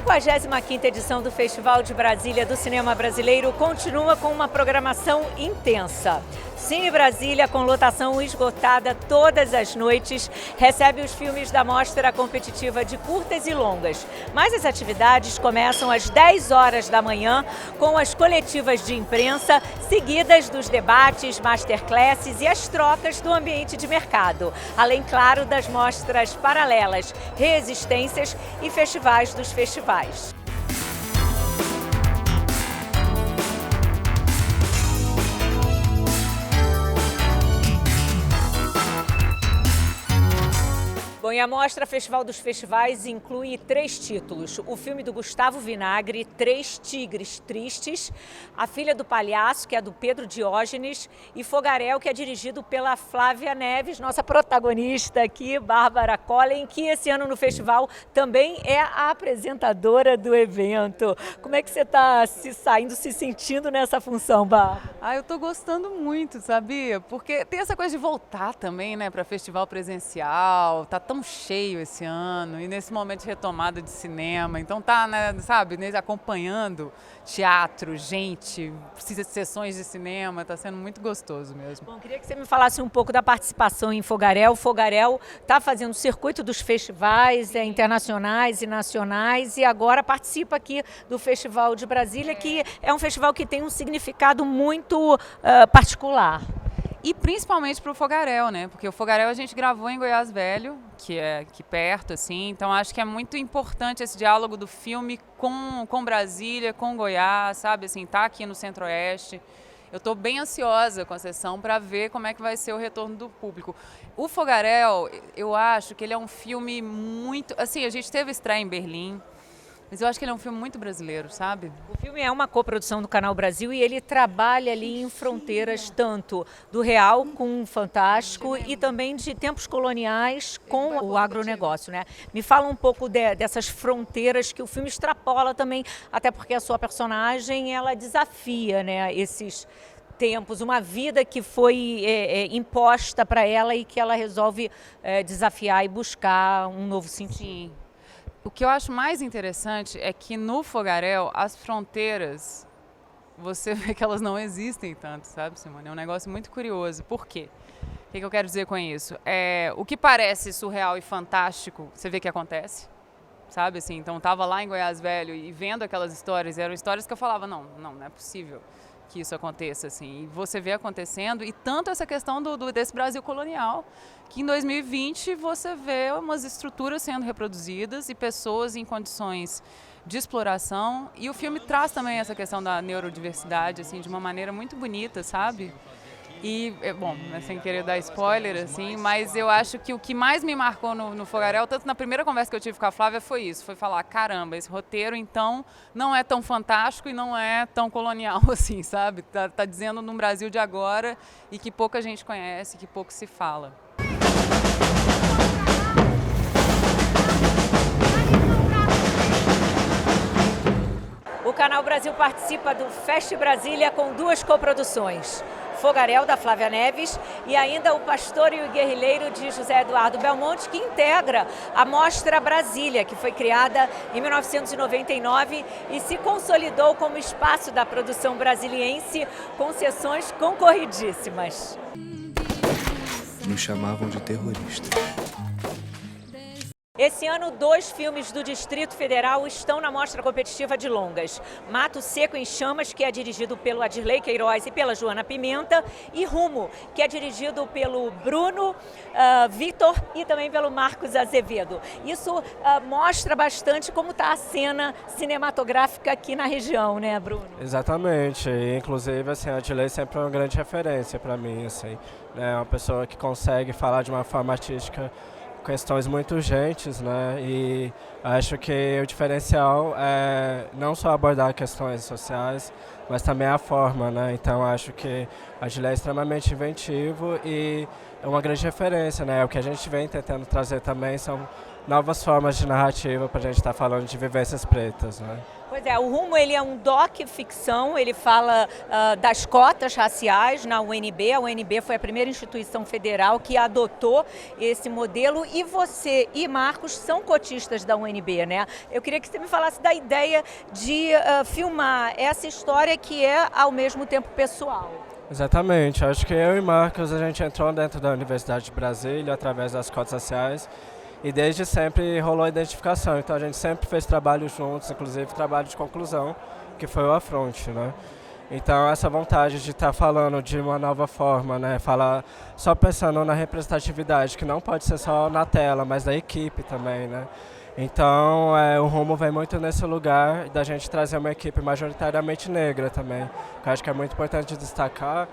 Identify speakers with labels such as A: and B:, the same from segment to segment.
A: 55ª edição do Festival de Brasília do Cinema Brasileiro continua com uma programação intensa. Cine Brasília, com lotação esgotada todas as noites, recebe os filmes da mostra competitiva de curtas e longas. Mas as atividades começam às 10 horas da manhã, com as coletivas de imprensa, seguidas dos debates, masterclasses e as trocas do ambiente de mercado. Além, claro, das mostras paralelas, resistências e festivais dos festivais. Bom, e a Mostra Festival dos Festivais inclui 3 títulos. O filme do Gustavo Vinagre, Três Tigres Tristes, A Filha do Palhaço, que é do Pedro Diógenes, e Fogaréu, que é dirigido pela Flávia Neves, nossa protagonista aqui, Bárbara Collen, que esse ano no festival também é a apresentadora do evento. Como é que você está se sentindo nessa função, Bárbara?
B: Eu tô gostando muito, sabia? Porque tem essa coisa de voltar também, né, para festival presencial, tá tão cheio esse ano e nesse momento de retomada de cinema, então tá, né, sabe, acompanhando teatro, gente, precisa de sessões de cinema, tá sendo muito gostoso mesmo.
A: Bom, queria que você me falasse um pouco da participação em Fogaréu. Fogaréu tá fazendo o circuito dos festivais internacionais e nacionais e agora participa aqui do Festival de Brasília, que é um festival que tem um significado muito particular.
B: E principalmente para o Fogaréu, né? Porque o Fogaréu a gente gravou em Goiás Velho, que é aqui perto, assim. Então acho que é muito importante esse diálogo do filme com Brasília, com Goiás, sabe? Assim, tá aqui no Centro-Oeste. Eu estou bem ansiosa com a sessão para ver como é que vai ser o retorno do público. O Fogaréu, eu acho que ele é um filme muito... Assim, a gente teve estreia em Berlim, mas eu acho que ele é um filme muito brasileiro, sabe?
A: O filme é uma coprodução do Canal Brasil e ele trabalha ali em fronteiras tanto do real com o fantástico e também de tempos coloniais com o agronegócio, né? Me fala um pouco dessas fronteiras que o filme extrapola também, até porque a sua personagem, ela desafia, né, esses tempos, uma vida que foi imposta para ela e que ela resolve desafiar e buscar um novo sentido.
B: Sim. O que eu acho mais interessante é que no Fogaréu as fronteiras, você vê que elas não existem tanto, sabe, Simone? É um negócio muito curioso. Por quê? O que eu quero dizer com isso? O que parece surreal e fantástico, você vê que acontece, sabe? Assim, então, eu estava lá em Goiás Velho e vendo aquelas histórias, eram histórias que eu falava, não é possível que isso aconteça, assim, e você vê acontecendo, e tanto essa questão desse Brasil colonial, que em 2020 você vê umas estruturas sendo reproduzidas e pessoas em condições de exploração, e o filme traz também essa questão da neurodiversidade, assim, de uma maneira muito bonita, sabe? E, bom, sem querer dar spoiler, assim, mas eu acho que o que mais me marcou no Fogaréu, tanto na primeira conversa que eu tive com a Flávia, foi isso, foi falar, caramba, esse roteiro, então, não é tão fantástico e não é tão colonial, assim, sabe? Tá dizendo num Brasil de agora e que pouca gente conhece, que pouco se fala.
A: O Canal Brasil participa do Fest Brasília com 2 coproduções. Fogaréu, da Flávia Neves, e ainda O Pastor e o Guerrilheiro, de José Eduardo Belmonte, que integra a Mostra Brasília, que foi criada em 1999 e se consolidou como espaço da produção brasiliense, com sessões concorridíssimas.
C: Nos chamavam de terroristas.
A: Esse ano, 2 filmes do Distrito Federal estão na mostra competitiva de longas. Mato Seco em Chamas, que é dirigido pelo Adirley Queiroz e pela Joana Pimenta, e Rumo, que é dirigido pelo Bruno Vitor e também pelo Marcos Azevedo. Isso mostra bastante como está a cena cinematográfica aqui na região, né, Bruno?
D: Exatamente. E, inclusive, assim, a Adirley sempre é uma grande referência para mim, assim, né? Uma pessoa que consegue falar de uma forma artística questões muito urgentes, né? E acho que o diferencial é não só abordar questões sociais, mas também a forma, né? Então acho que a Adirley é extremamente inventivo e é uma grande referência, né? O que a gente vem tentando trazer também são novas formas de narrativa para a gente estar falando de vivências pretas, né?
A: Pois é, o Rumo ele é um doc-ficção, ele fala das cotas raciais na UNB. A UNB foi a primeira instituição federal que adotou esse modelo e você e Marcos são cotistas da UNB, né? Eu queria que você me falasse da ideia de filmar essa história que é ao mesmo tempo pessoal.
D: Exatamente, acho que eu e Marcos a gente entrou dentro da Universidade de Brasília através das cotas raciais. E desde sempre rolou a identificação, então a gente sempre fez trabalho juntos, inclusive trabalho de conclusão, que foi o Afronte, né? Então essa vontade de estar falando de uma nova forma, né? Falar só pensando na representatividade, que não pode ser só na tela, mas da equipe também, né? Então o Rumo vem muito nesse lugar da gente trazer uma equipe majoritariamente negra também, que eu acho que é muito importante destacar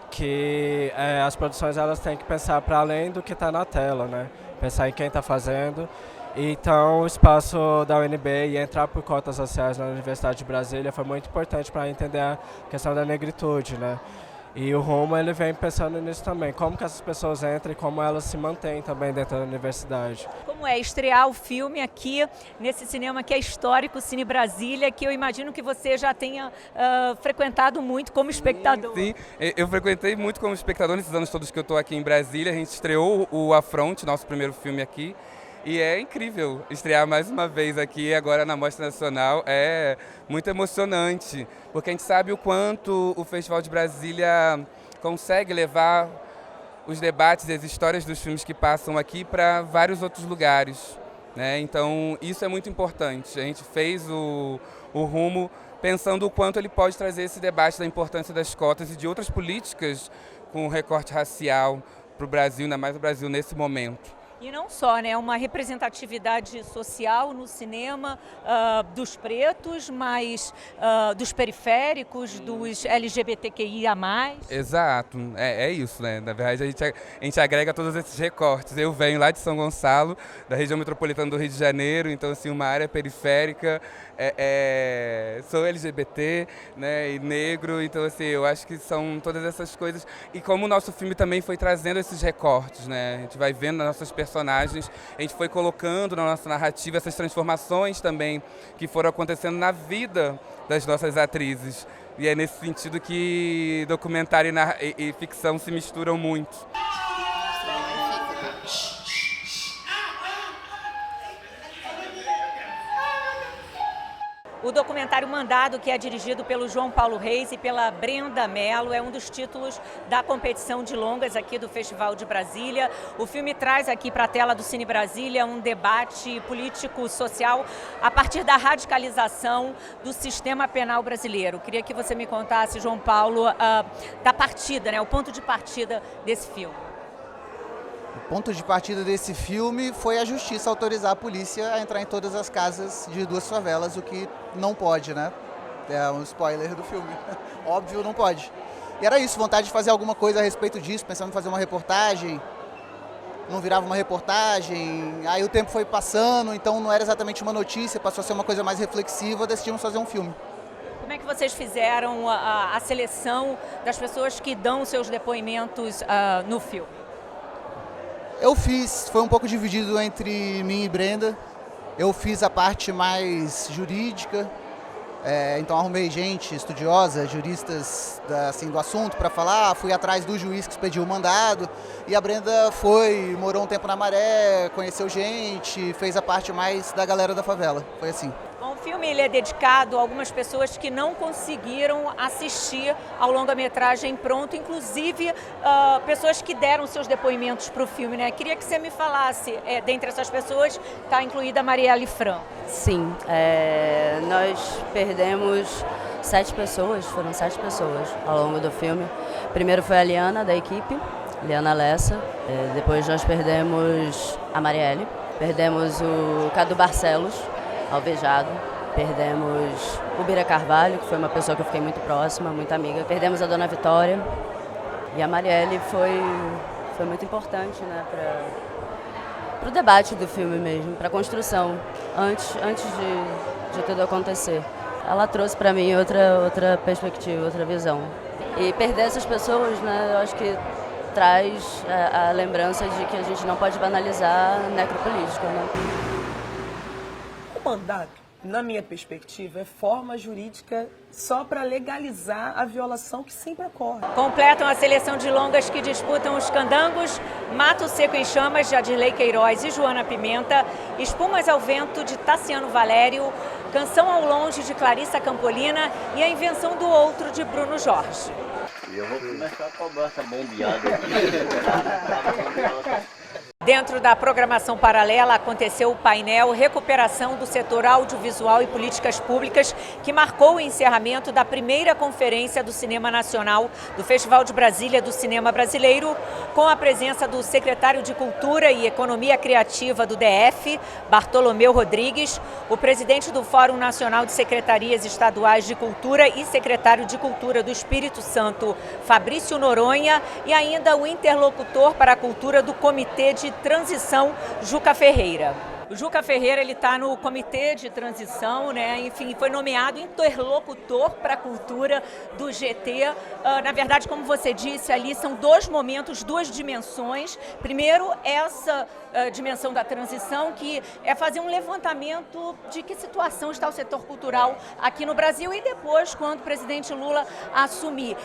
D: que as produções elas têm que pensar para além do que está na tela, né? Pensar em quem está fazendo. Então, o espaço da UNB e entrar por cotas sociais na Universidade de Brasília foi muito importante para entender a questão da negritude, né? E o Rumo ele vem pensando nisso também, como que essas pessoas entram e como elas se mantêm também dentro da universidade.
A: Como é estrear o filme aqui nesse cinema que é histórico, Cine Brasília, que eu imagino que você já tenha frequentado muito como espectador.
E: Sim, eu frequentei muito como espectador nesses anos todos que eu estou aqui em Brasília. A gente estreou o Afronte, nosso primeiro filme aqui. E é incrível estrear mais uma vez aqui agora na Mostra Nacional, é muito emocionante, porque a gente sabe o quanto o Festival de Brasília consegue levar os debates e as histórias dos filmes que passam aqui para vários outros lugares, né? Então isso é muito importante, a gente fez o Rumo pensando o quanto ele pode trazer esse debate da importância das cotas e de outras políticas com recorte racial para o Brasil, ainda mais o Brasil nesse momento.
A: E não só, né? Uma representatividade social no cinema dos pretos, mas dos periféricos, dos LGBTQIA+.
E: Exato, é isso, né? Na verdade, a gente agrega todos esses recortes. Eu venho lá de São Gonçalo, da região metropolitana do Rio de Janeiro, então, assim, uma área periférica, sou LGBT, né, e negro, então, assim, eu acho que são todas essas coisas. E como o nosso filme também foi trazendo esses recortes, né? A gente vai vendo nas nossas personagens, a gente foi colocando na nossa narrativa essas transformações também que foram acontecendo na vida das nossas atrizes. E é nesse sentido que documentário e ficção se misturam muito.
A: O documentário Mandado, que é dirigido pelo João Paulo Reis e pela Brenda Mello, é um dos títulos da competição de longas aqui do Festival de Brasília. O filme traz aqui para a tela do Cine Brasília um debate político-social a partir da radicalização do sistema penal brasileiro. Queria que você me contasse, João Paulo, da partida, né, o ponto de partida desse filme.
F: O ponto de partida desse filme foi a justiça autorizar a polícia a entrar em todas as casas de duas favelas, o que não pode, né? É um spoiler do filme. Óbvio, não pode. E era isso, vontade de fazer alguma coisa a respeito disso, pensando em fazer uma reportagem. Não virava uma reportagem, aí o tempo foi passando, então não era exatamente uma notícia, passou a ser uma coisa mais reflexiva, decidimos fazer um filme.
A: Como é que vocês fizeram a seleção das pessoas que dão seus depoimentos no filme?
F: Eu fiz, foi um pouco dividido entre mim e Brenda. Eu fiz a parte mais jurídica, então arrumei gente estudiosa, juristas do assunto para falar, fui atrás do juiz que expediu o mandado, e a Brenda morou um tempo na Maré, conheceu gente, fez a parte mais da galera da favela, foi assim.
A: O filme ele é dedicado a algumas pessoas que não conseguiram assistir ao longa-metragem pronto, inclusive pessoas que deram seus depoimentos para o filme, né? Queria que você me falasse, dentre essas pessoas, está incluída a Marielle Franco.
G: Sim, nós perdemos 7 pessoas, foram 7 pessoas ao longo do filme. Primeiro foi a Liana, da equipe, Liana Lessa, depois nós perdemos a Marielle, perdemos o Cadu Barcelos, alvejado. Perdemos o Bira Carvalho, que foi uma pessoa que eu fiquei muito próxima, muito amiga. Perdemos a Dona Vitória. E a Marielle foi muito importante, né, para o debate do filme mesmo, para a construção, antes de tudo acontecer. Ela trouxe para mim outra perspectiva, outra visão. E perder essas pessoas, né, eu acho que traz a lembrança de que a gente não pode banalizar a necropolítica, né?
H: O mandato, na minha perspectiva, é forma jurídica só para legalizar a violação que sempre ocorre.
A: Completam a seleção de longas que disputam os candangos, Mato Seco em Chamas, de Adirley Queiroz e Joana Pimenta, Espumas ao Vento, de Tassiano Valério, Canção ao Longe, de Clarissa Campolina e A Invenção do Outro, de Bruno Jorge.
I: Eu vou começar a cobrar essa bombeada aqui.
A: Dentro da programação paralela aconteceu o painel Recuperação do Setor Audiovisual e Políticas Públicas, que marcou o encerramento da primeira conferência do Cinema Nacional do Festival de Brasília do Cinema Brasileiro, com a presença do secretário de Cultura e Economia Criativa do DF, Bartolomeu Rodrigues, o presidente do Fórum Nacional de Secretarias Estaduais de Cultura e secretário de Cultura do Espírito Santo, Fabrício Noronha, e ainda o interlocutor para a cultura do Comitê de Transição, Juca Ferreira. O Juca Ferreira, ele está no Comitê de Transição, né? Enfim, foi nomeado interlocutor para a cultura do GT. Na verdade, como você disse ali, são dois momentos, duas dimensões. Primeiro, essa dimensão da transição, que é fazer um levantamento de que situação está o setor cultural aqui no Brasil, e depois, quando o presidente Lula assumir.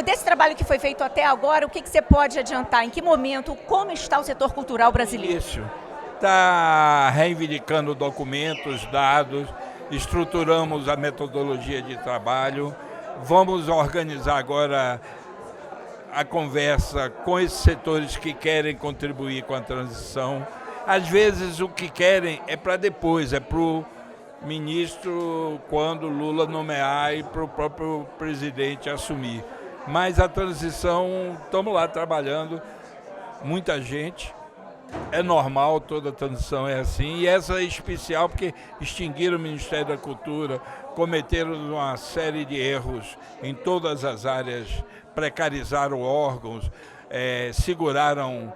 A: Desse trabalho que foi feito até agora, o que você pode adiantar? Em que momento, como está o setor cultural brasileiro?
J: Isso. Está reivindicando documentos, dados, estruturamos a metodologia de trabalho, vamos organizar agora a conversa com esses setores que querem contribuir com a transição. Às vezes o que querem é para depois, é para o ministro, quando Lula nomear, e para o próprio presidente assumir. Mas a transição, estamos lá trabalhando, muita gente, é normal, toda transição é assim, e essa é especial porque extinguiram o Ministério da Cultura, cometeram uma série de erros em todas as áreas, precarizaram órgãos, seguraram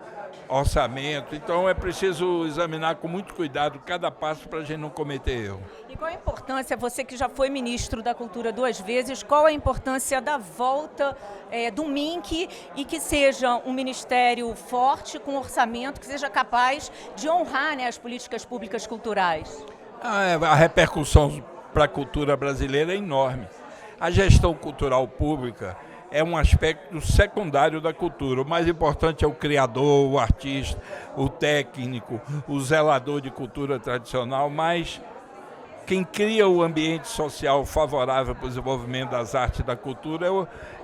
J: orçamento, então é preciso examinar com muito cuidado cada passo para a gente não cometer erro.
A: E qual a importância, você que já foi ministro da Cultura 2 vezes, qual a importância da volta do MINC e que seja um ministério forte, com orçamento, que seja capaz de honrar, né, as políticas públicas culturais?
J: A repercussão para a cultura brasileira é enorme. A gestão cultural pública é um aspecto secundário da cultura. O mais importante é o criador, o artista, o técnico, o zelador de cultura tradicional, mas quem cria o ambiente social favorável para o desenvolvimento das artes e da cultura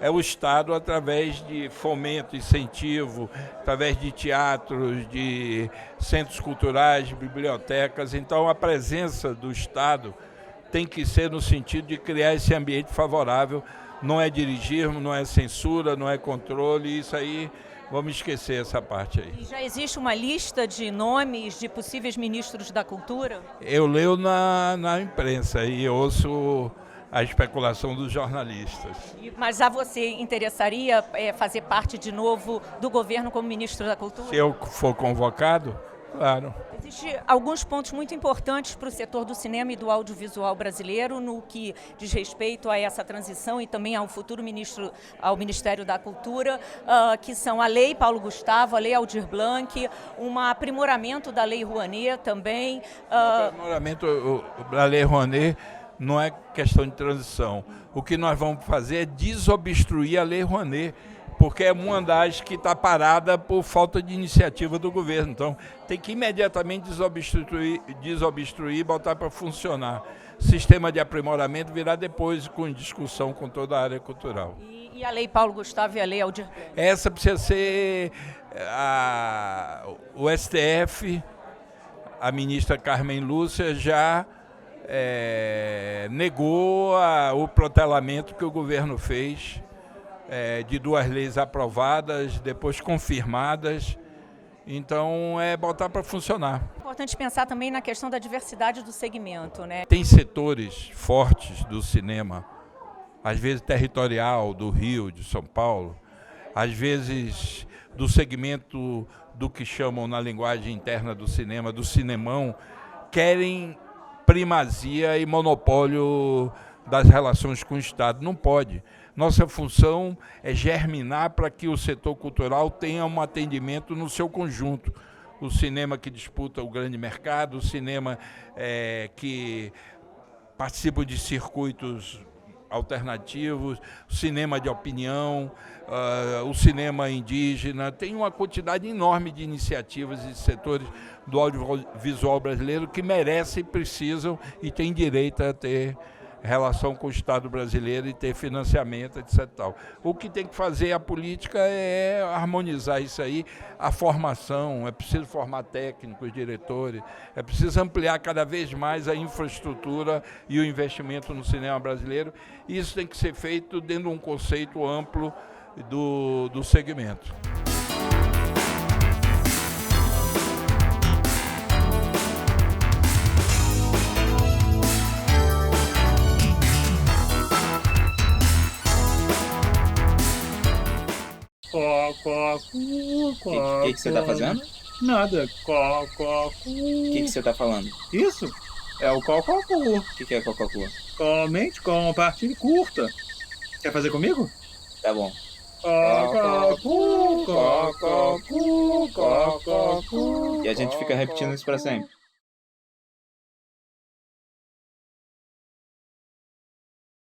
J: é o Estado, através de fomento, incentivo, através de teatros, de centros culturais, de bibliotecas. Então, a presença do Estado tem que ser no sentido de criar esse ambiente favorável. Não é dirigir, não é censura, não é controle, isso aí, vamos esquecer essa parte aí.
A: E já existe uma lista de nomes de possíveis ministros da cultura?
J: Eu leio na imprensa e ouço a especulação dos jornalistas.
A: Mas a você interessaria fazer parte de novo do governo como ministro da cultura?
J: Se eu for convocado, claro.
A: Existem alguns pontos muito importantes para o setor do cinema e do audiovisual brasileiro no que diz respeito a essa transição e também ao futuro ministro, ao Ministério da Cultura, que são a Lei Paulo Gustavo, a Lei Aldir Blanc, um aprimoramento da Lei Rouanet também.
J: O aprimoramento da Lei Rouanet não é questão de transição. O que nós vamos fazer é desobstruir a Lei Rouanet, porque é uma das que está parada por falta de iniciativa do governo. Então, tem que imediatamente desobstruir e botar para funcionar. Sistema de aprimoramento virá depois, com discussão com toda a área cultural.
A: E a Lei Paulo Gustavo e a Lei Aldir Blanc?
J: Essa precisa ser o STF, a ministra Carmen Lúcia já negou o protelamento que o governo fez, de duas leis aprovadas, depois confirmadas. Então, é botar para funcionar.
A: É importante pensar também na questão da diversidade do segmento, né?
J: Tem setores fortes do cinema, às vezes territorial, do Rio, de São Paulo, às vezes do segmento do que chamam na linguagem interna do cinema, do cinemão, querem primazia e monopólio das relações com o Estado. Não pode. Nossa função é germinar para que o setor cultural tenha um atendimento no seu conjunto. O cinema que disputa o grande mercado, o cinema que participa de circuitos alternativos, o cinema de opinião, o cinema indígena. Tem uma quantidade enorme de iniciativas e setores do audiovisual brasileiro que merecem, precisam e têm direito a ter relação com o Estado brasileiro e ter financiamento, etc. Tal. O que tem que fazer a política é harmonizar isso aí, a formação, é preciso formar técnicos, diretores, é preciso ampliar cada vez mais a infraestrutura e o investimento no cinema brasileiro, e isso tem que ser feito dentro de um conceito amplo do segmento.
K: O que você tá fazendo?
L: Nada.
K: O que você tá falando?
L: Isso é o cococu.
K: O que é cococu?
L: Comente com partilha curta. Quer fazer comigo?
K: Tá bom.
L: Cococu, cococu, cococu.
K: E a gente fica repetindo isso pra sempre.